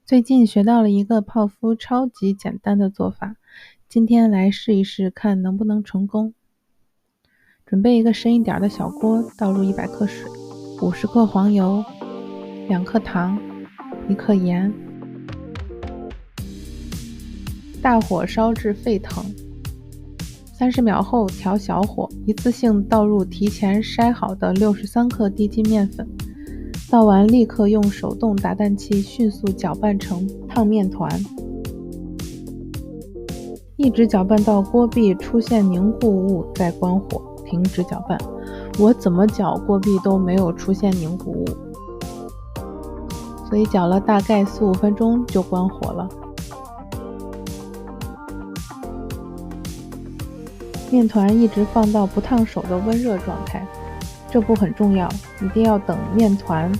最近学到了一个泡芙超级简单的做法，今天来试一试看能不能成功。准备一个深一点的小锅，倒入100克水，50克黄油，2克糖，1克盐，大火烧至沸腾，30秒后调小火，一次性倒入提前筛好的63克低筋面粉，倒完立刻用手动打蛋器迅速搅拌成烫面团，一直搅拌到锅壁出现凝固物再关火，停止搅拌。我怎么搅锅壁都没有出现凝固物，所以搅了大概4-5分钟就关火了。面团一直放到不烫手的温热状态，这步很重要，一定要等面团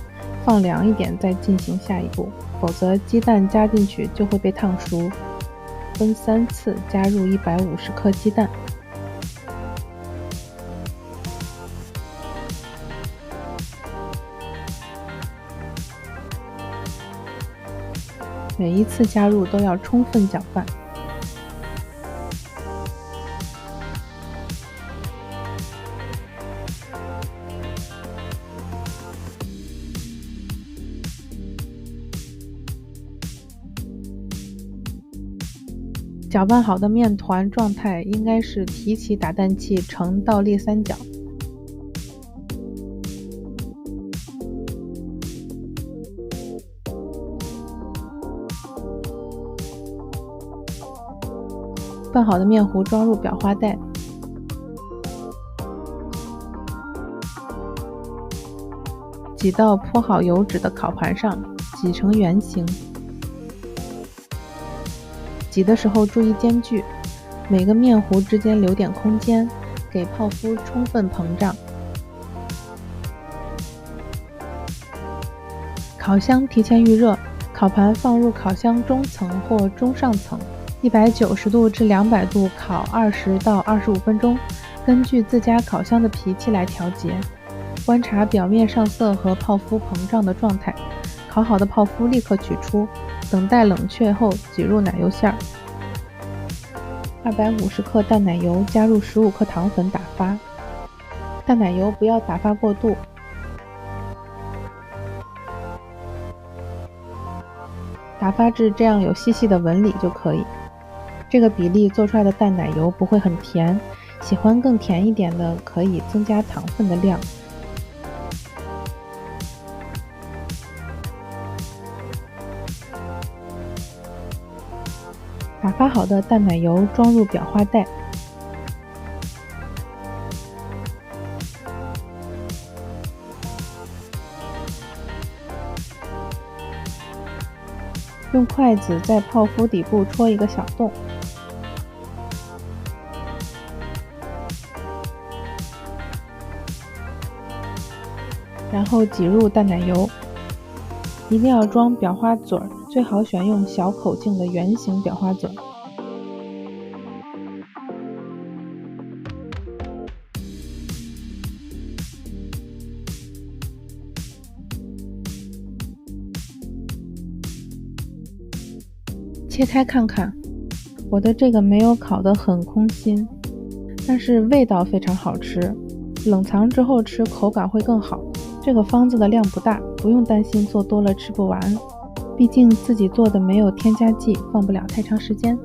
放凉一点再进行下一步，否则鸡蛋加进去就会被烫熟。分3次加入150克鸡蛋，每一次加入都要充分搅拌。搅拌好的面团状态应该是提起打蛋器呈倒立三角。拌好的面糊装入裱花袋，挤到铺好油纸的烤盘上，挤成圆形。挤的时候注意间距，每个面糊之间留点空间，给泡芙充分膨胀。烤箱提前预热，烤盘放入烤箱中层或中上层，190度至200度烤20到25分钟，根据自家烤箱的脾气来调节。观察表面上色和泡芙膨胀的状态，烤好的泡芙立刻取出，等待冷却后挤入奶油馅儿。250克淡奶油加入15克糖粉打发，淡奶油不要打发过度。打发至这样有细细的纹理就可以。这个比例做出来的淡奶油不会很甜，喜欢更甜一点的可以增加糖分的量。打发好的淡奶油装入裱花袋，用筷子在泡芙底部戳一个小洞，然后挤入淡奶油，一定要装裱花嘴儿，最好选用小口径的圆形裱花嘴儿。切开看看，我的这个没有烤得很空心，但是味道非常好吃，冷藏之后吃口感会更好。这个方子的量不大，不用担心做多了吃不完，毕竟自己做的没有添加剂，放不了太长时间。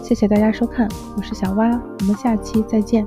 谢谢大家收看，我是小蛙，我们下期再见。